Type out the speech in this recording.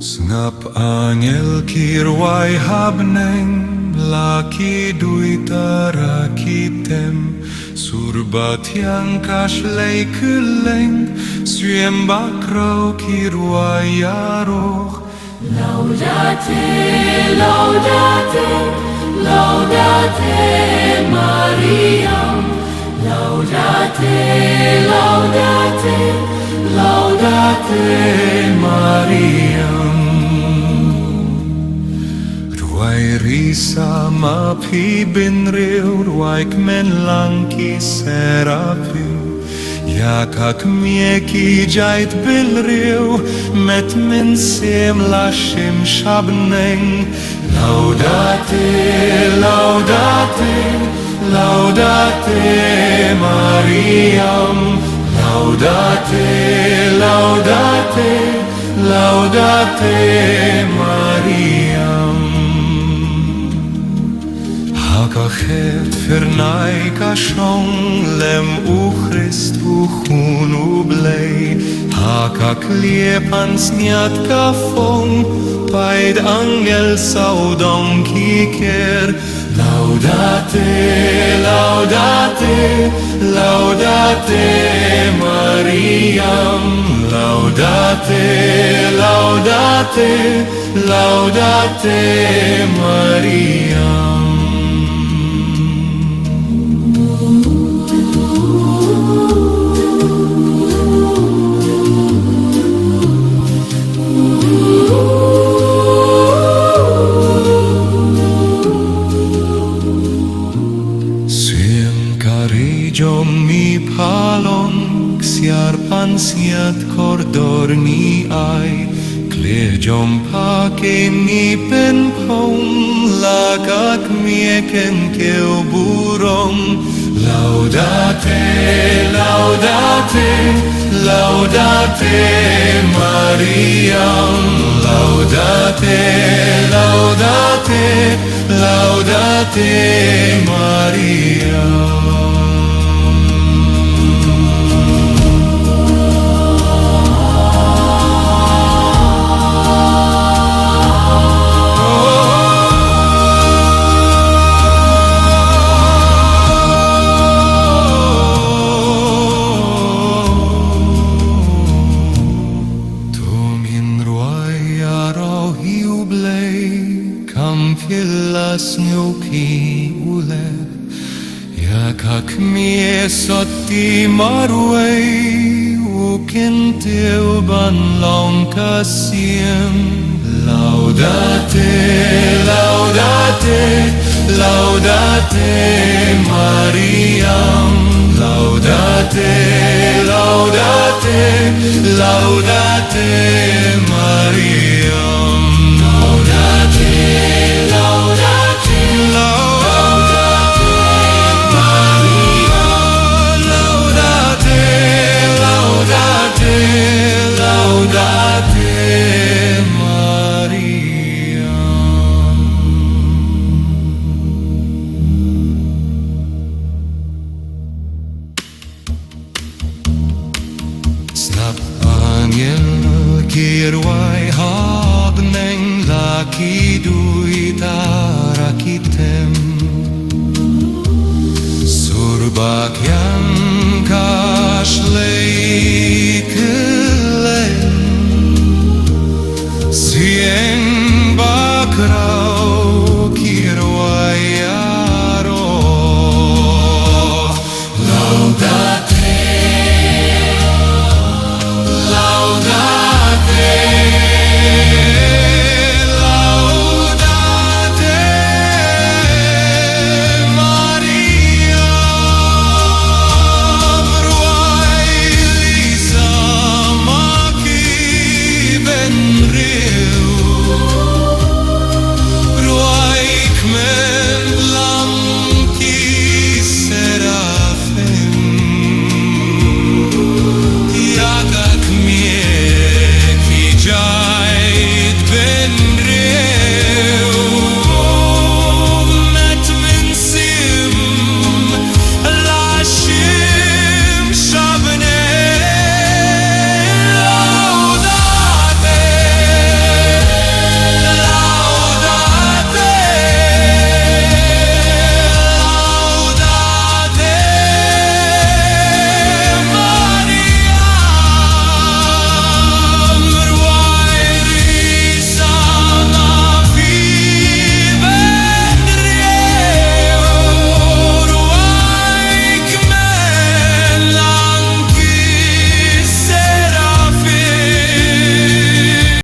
Sngap angel ki Rwai Bneng laki duita rakitem surbat yang kashlei kuleng swiem bakrau ki Rwai yaroch Laudate, laudate, laudate Mariam. Laudate, laudate, laudate Mariam. Rwai risa ma pi bin riu Rwai kmen lang ki serapiu Yakak mieki jait bil riu met min sim lashim shabneng Laudate, laudate, laudate Mariam Laudate, laudate, laudate Mariam Hakachet fernai kashong lem Christ uchun ublei Hakak liepan sniat kafong paid angel saudong kiker Laudate, laudate, laudate Mariam Laudate, laudate, laudate Mariam Jom mi palon xiar pansiat cordor ni ai Clear jom pake mi pen pom Lakak mieken keu burong Laudate, laudate, laudate Mariam Laudate, laudate, laudate Mariam Snioki ule Yakak mie sotti marwei Ukinteu ban long kasiem Laudate, laudate, laudate Mariam Laudate, laudate, laudate Mariam Laudate, laudate Laudate Maria Laudate, laudate, laudate Maria Snap angel ki Rwai Bneng laki duita rakitem Surbak yang kashlei kuleng Sieng